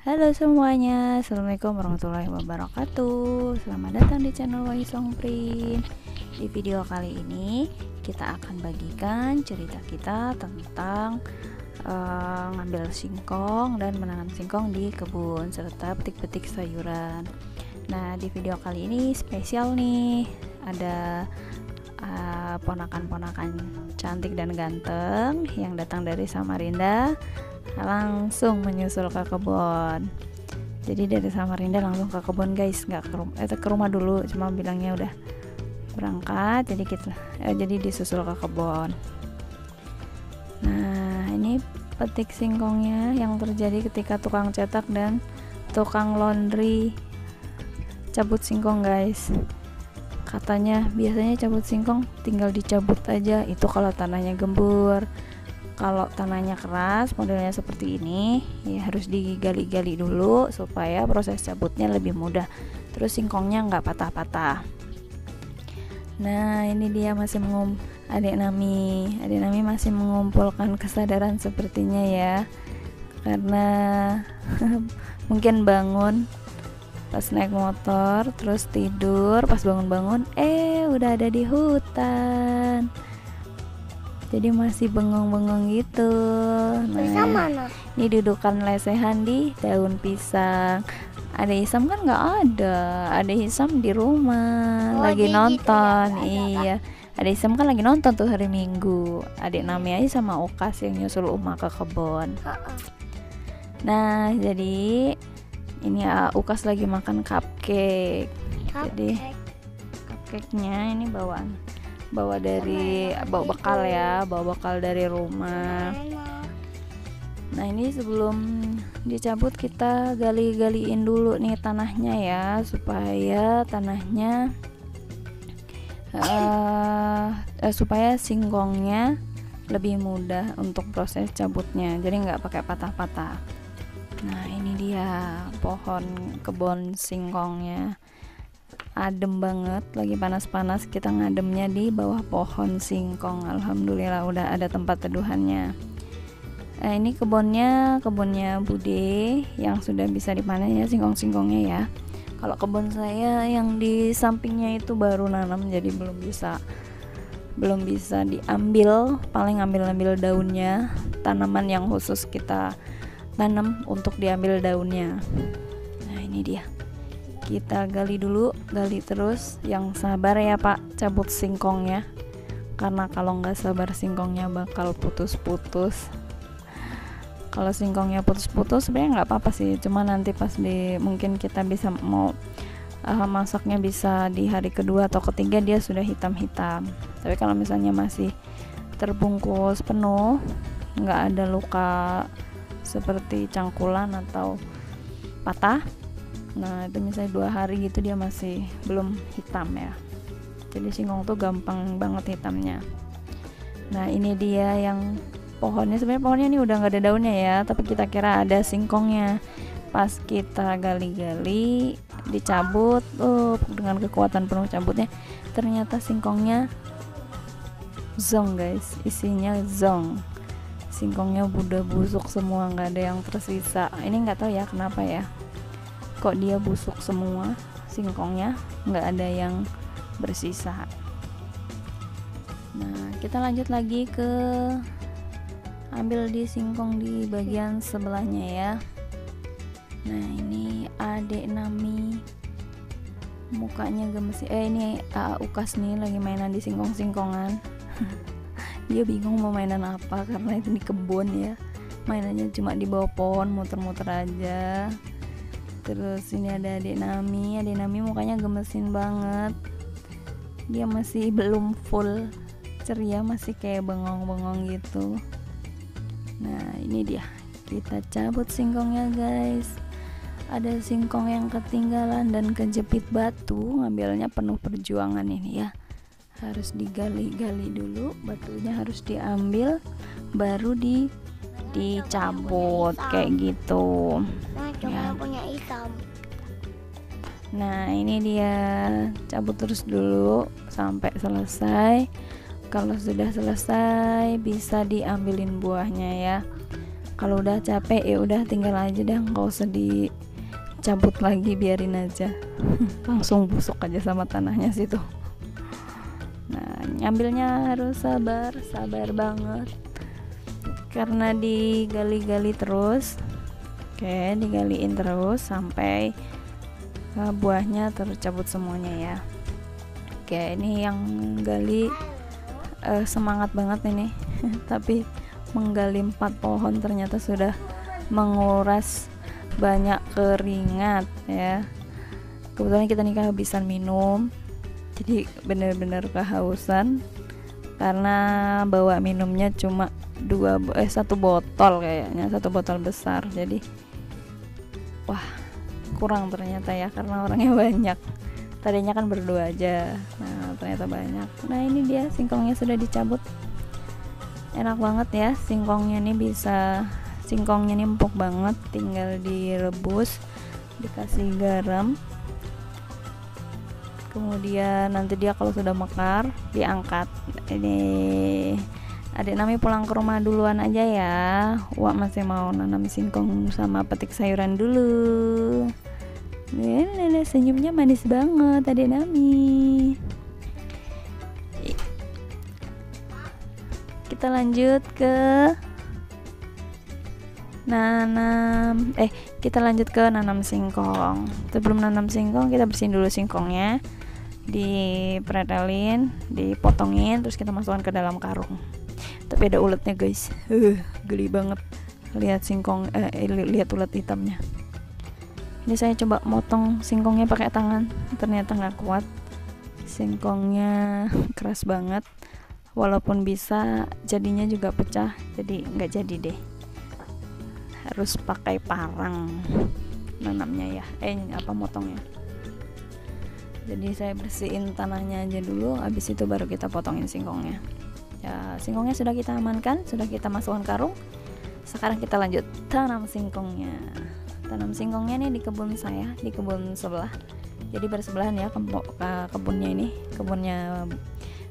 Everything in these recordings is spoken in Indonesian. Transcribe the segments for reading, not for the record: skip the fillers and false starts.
Halo semuanya, assalamualaikum warahmatullahi wabarakatuh. Selamat datang di channel Waisong Print. Di video kali ini kita akan bagikan cerita kita tentang ngambil singkong dan menanam singkong di kebun serta petik-petik sayuran. Nah, di video kali ini spesial nih, ada ponakan-ponakan cantik dan ganteng yang datang dari Samarinda langsung menyusul ke kebun. Jadi dari Samarinda langsung ke kebun guys, nggak ke rumah dulu, cuma bilangnya udah berangkat, jadi disusul ke kebun. Nah, ini petik singkongnya yang terjadi ketika tukang cetak dan tukang laundry cabut singkong guys. Katanya biasanya cabut singkong tinggal dicabut aja, itu kalau tanahnya gembur. Kalau tanahnya keras modelnya seperti ini ya harus digali-gali dulu supaya proses cabutnya lebih mudah, terus singkongnya nggak patah-patah. Nah, ini dia masih adik Nami masih mengumpulkan kesadaran sepertinya ya, karena mungkin bangun pas naik motor terus tidur, pas bangun-bangun udah ada di hutan. Jadi masih bengong-bengong gitu. Nah, ini dudukan lesehan di daun pisang. Ada Isam kan nggak ada. Ada Isam di rumah lagi nonton. Iya. Ada Isam kan lagi nonton tuh hari Minggu. Adik Nami aja sama Ukas yang nyusul Uma ke kebun. Nah, jadi ini Ukas lagi makan cupcake. Jadi cupcake-nya ini bawa bekal dari rumah. Nah, ini sebelum dicabut kita gali-galiin dulu nih tanahnya ya, supaya tanahnya supaya singkongnya lebih mudah untuk proses cabutnya, jadi nggak pakai patah-patah. Nah, ini dia kebun singkongnya. Adem banget, lagi panas-panas kita ngademnya di bawah pohon singkong. Alhamdulillah udah ada tempat teduhannya. Nah, ini kebunnya Bude yang sudah bisa dipanen ya singkong-singkongnya ya. Kalau kebun saya yang di sampingnya itu baru nanam, jadi belum bisa diambil, paling ambil daunnya. Tanaman yang khusus kita tanam untuk diambil daunnya. Nah, ini dia. Kita gali terus, yang sabar ya Pak cabut singkongnya, karena kalau nggak sabar singkongnya bakal putus-putus. Kalau singkongnya putus-putus sebenarnya nggak apa-apa sih, cuma nanti pas mungkin kita bisa masaknya bisa di hari kedua atau ketiga dia sudah hitam-hitam. Tapi kalau misalnya masih terbungkus penuh, nggak ada luka seperti cangkulan atau patah, nah itu misalnya 2 hari gitu dia masih belum hitam ya. Jadi singkong tuh gampang banget hitamnya. Nah, ini dia yang pohonnya, sebenarnya pohonnya ini udah nggak ada daunnya ya, tapi kita kira ada singkongnya. Pas kita gali-gali dicabut, dengan kekuatan penuh cabutnya, ternyata singkongnya zong guys, isinya zong. Singkongnya udah busuk semua, nggak ada yang tersisa. Ini nggak tahu ya kenapa ya, kok dia busuk semua singkongnya, nggak ada yang bersisa. Nah, kita lanjut lagi ke ambil di singkong di bagian sebelahnya ya. Nah, ini adik Nami mukanya gemes. Ini Ukas nih lagi mainan di singkong-singkongan. Dia bingung mau mainan apa karena itu di kebun ya, mainannya cuma di bawah pohon, muter-muter aja. Terus ini ada adik Nami mukanya gemesin banget, dia masih belum full ceria, masih kayak bengong-bengong gitu. Nah, ini dia, kita cabut singkongnya guys. Ada singkong yang ketinggalan dan kejepit batu, ngambilnya penuh perjuangan ini ya. Harus digali-gali dulu, batunya harus diambil, baru dicabut kayak gitu. Ya. Nah, ini dia, cabut terus dulu sampai selesai. Kalau sudah selesai bisa diambilin buahnya ya. Kalau udah capek ya udah tinggal aja deh, nggak usah dicabut lagi, biarin aja. Langsung busuk aja sama tanahnya situ. Nah, ngambilnya harus sabar banget karena digali-gali terus. Oke, digaliin terus sampai buahnya tercabut semuanya ya. Oke, ini yang gali semangat banget ini. Tapi menggali 4 pohon ternyata sudah menguras banyak keringat ya. Kebetulan kita nih kehabisan minum, jadi bener-bener kehausan karena bawa minumnya cuma 1 botol kayaknya, 1 botol besar. Jadi wah, kurang ternyata ya karena orangnya banyak. Tadinya kan berdua aja, nah ternyata banyak. Nah ini dia singkongnya sudah dicabut. Enak banget ya singkongnya nih, singkongnya nih empuk banget, tinggal direbus, dikasih garam. Kemudian nanti dia kalau sudah mekar diangkat. Ini adik Nami pulang ke rumah duluan aja ya. Wak masih mau nanam singkong sama petik sayuran dulu. Nenek senyumnya manis banget adik Nami. Kita lanjut ke nanam singkong. Sebelum nanam singkong kita bersihin dulu singkongnya, dipretelin, dipotongin, terus kita masukkan ke dalam karung. Tapi ada uletnya guys, geli banget. Lihat singkong, lihat ulet hitamnya. Ini saya coba motong singkongnya pakai tangan, ternyata nggak kuat. Singkongnya keras banget, walaupun bisa jadinya juga pecah, jadi nggak jadi deh. Harus pakai parang nanamnya ya, motongnya. Jadi saya bersihin tanahnya aja dulu, habis itu baru kita potongin singkongnya. Ya, singkongnya sudah kita amankan, sudah kita masukkan karung. Sekarang kita lanjut tanam singkongnya. Tanam singkongnya nih di kebun saya, di kebun sebelah. Jadi bersebelahan ya kebunnya ini, kebunnya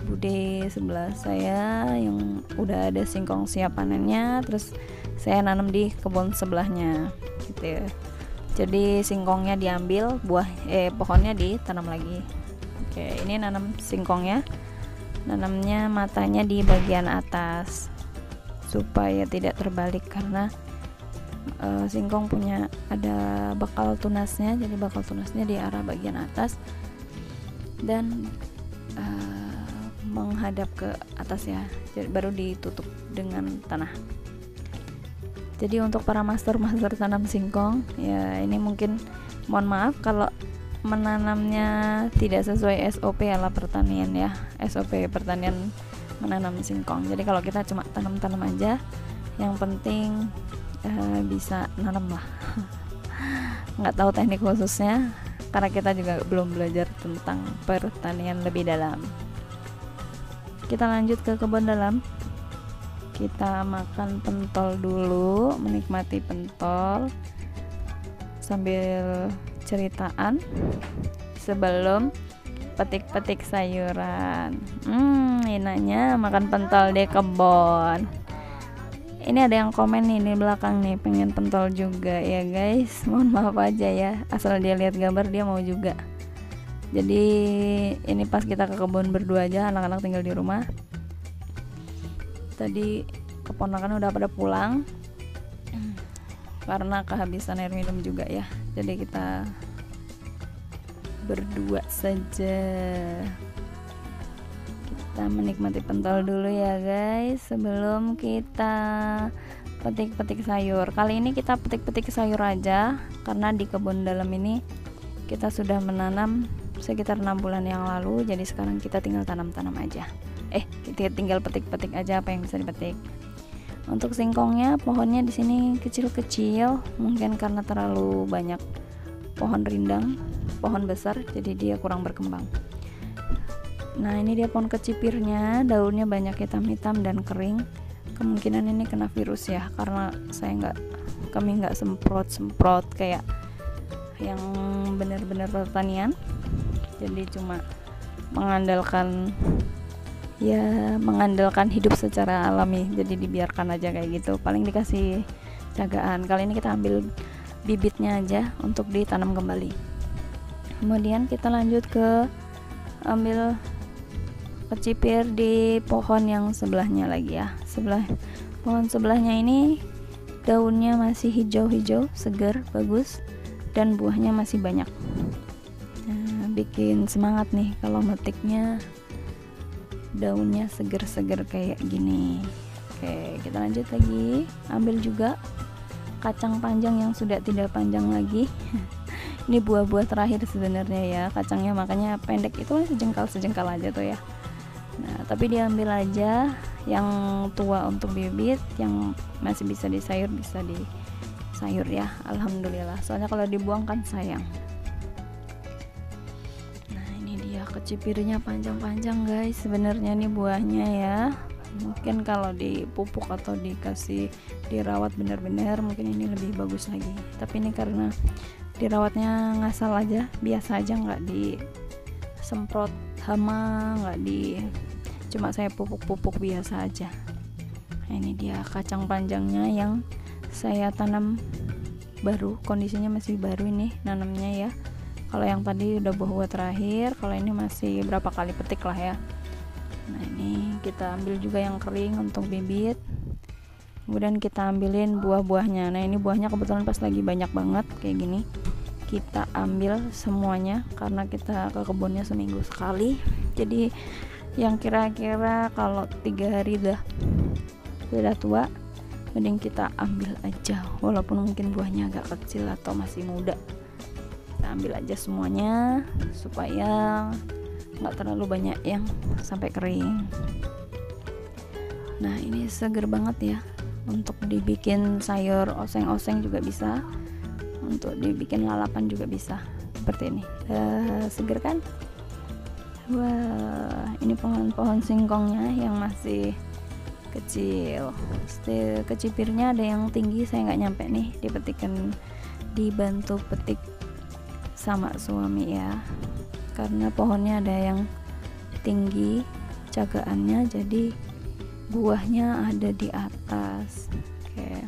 Bude sebelah saya yang udah ada singkong siap panennya, terus saya nanam di kebun sebelahnya gitu ya. Jadi singkongnya diambil, pohonnya ditanam lagi. Oke, ini nanam singkongnya. Nanamnya matanya di bagian atas supaya tidak terbalik karena singkong punya ada bakal tunasnya, jadi bakal tunasnya di arah bagian atas dan menghadap ke atas ya. Jadi baru ditutup dengan tanah. Jadi untuk para master tanam singkong ya, ini mungkin mohon maaf kalau menanamnya tidak sesuai SOP ala pertanian ya, SOP pertanian menanam singkong. Jadi kalau kita cuma tanam-tanam aja, yang penting bisa nanam lah. Nggak tahu teknik khususnya karena kita juga belum belajar tentang pertanian lebih dalam. Kita lanjut ke kebun dalam. Kita makan pentol dulu, menikmati pentol sambil ceritaan sebelum petik-petik sayuran. Enaknya makan pentol di kebun. Ini ada yang komen nih di belakang nih, pengen pentol juga ya guys. Mohon maaf aja ya, asal dia lihat gambar dia mau juga. Jadi ini pas kita ke kebun berdua aja, anak-anak tinggal di rumah. Tadi keponakan udah pada pulang karena kehabisan air minum juga ya. Jadi kita berdua saja. Kita menikmati pentol dulu ya guys sebelum kita petik-petik sayur. Kali ini kita petik-petik sayur aja karena di kebun dalam ini kita sudah menanam sekitar 6 bulan yang lalu. Jadi sekarang kita tinggal tanam-tanam aja. Kita tinggal petik-petik aja apa yang bisa dipetik. Untuk singkongnya, pohonnya di sini kecil-kecil, mungkin karena terlalu banyak pohon rindang, pohon besar, jadi dia kurang berkembang. Nah ini dia pohon kecipirnya, daunnya banyak hitam-hitam dan kering. Kemungkinan ini kena virus ya, karena kami nggak semprot kayak yang benar-benar pertanian. Jadi cuma mengandalkan hidup secara alami, jadi dibiarkan aja kayak gitu. Paling dikasih cagaan. Kali ini kita ambil bibitnya aja untuk ditanam kembali. Kemudian kita lanjut ke ambil kecipir di pohon yang sebelahnya lagi ya. Pohon sebelahnya ini daunnya masih hijau-hijau, segar, bagus, dan buahnya masih banyak. Nah, bikin semangat nih kalau metiknya, daunnya seger-seger kayak gini. Oke, kita lanjut lagi, ambil juga kacang panjang yang sudah tidak panjang lagi. Ini buah-buah terakhir sebenarnya ya, kacangnya makanya pendek, itu kan sejengkal aja tuh ya. Nah, tapi diambil aja yang tua untuk bibit, yang masih bisa disayur bisa disayur ya, alhamdulillah. Soalnya kalau dibuang kan sayang. Nah, ini dia kecipirnya panjang-panjang guys. Sebenarnya nih buahnya ya, mungkin kalau dipupuk atau dikasih dirawat benar-benar mungkin ini lebih bagus lagi. Tapi ini karena dirawatnya ngasal aja, biasa aja, nggak disemprot hama, cuma saya pupuk biasa aja. Nah, ini dia kacang panjangnya yang saya tanam baru, kondisinya masih baru ini nanamnya ya. Kalau yang tadi udah buah terakhir, kalau ini masih berapa kali petik lah ya. Nah, ini kita ambil juga yang kering untuk bibit, kemudian kita ambilin buah-buahnya. Nah, ini buahnya kebetulan pas lagi banyak banget kayak gini, kita ambil semuanya karena kita ke kebunnya seminggu sekali. Jadi yang kira-kira kalau 3 hari udah tua, mending kita ambil aja, walaupun mungkin buahnya agak kecil atau masih muda. Kita ambil aja semuanya supaya nggak terlalu banyak yang sampai kering. Nah, ini seger banget ya, untuk dibikin sayur oseng-oseng juga bisa, untuk dibikin lalapan juga bisa, seperti ini. Seger kan? Wah, ini pohon singkongnya yang masih kecil. Kecipirnya ada yang tinggi, saya nggak nyampe nih dipetikan, dibantu petik sama suami ya, karena pohonnya ada yang tinggi cagaannya, jadi buahnya ada di atas. Oke,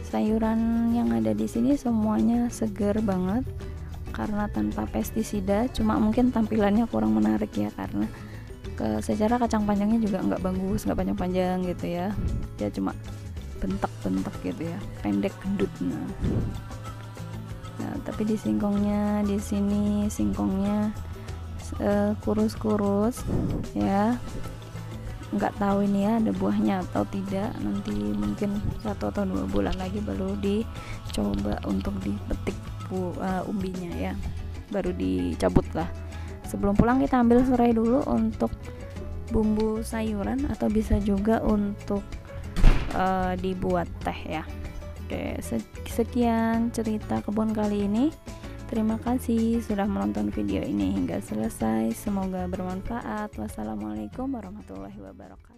sayuran yang ada di sini semuanya segar banget karena tanpa pestisida, cuma mungkin tampilannya kurang menarik ya, karena secara kacang panjangnya juga nggak bagus, nggak panjang-panjang gitu ya, dia cuma bentak-bentak gitu ya, pendek gendut. Nah, tapi di singkongnya, di sini singkongnya kurus-kurus ya, nggak tahu ini ya ada buahnya atau tidak, nanti mungkin 1 atau 2 bulan lagi baru dicoba untuk dipetik umbinya ya, baru dicabut lah. Sebelum pulang kita ambil serai dulu untuk bumbu sayuran, atau bisa juga untuk dibuat teh ya. Oke, sekian cerita kebun kali ini. Terima kasih sudah menonton video ini hingga selesai, semoga bermanfaat. Wassalamualaikum warahmatullahi wabarakatuh.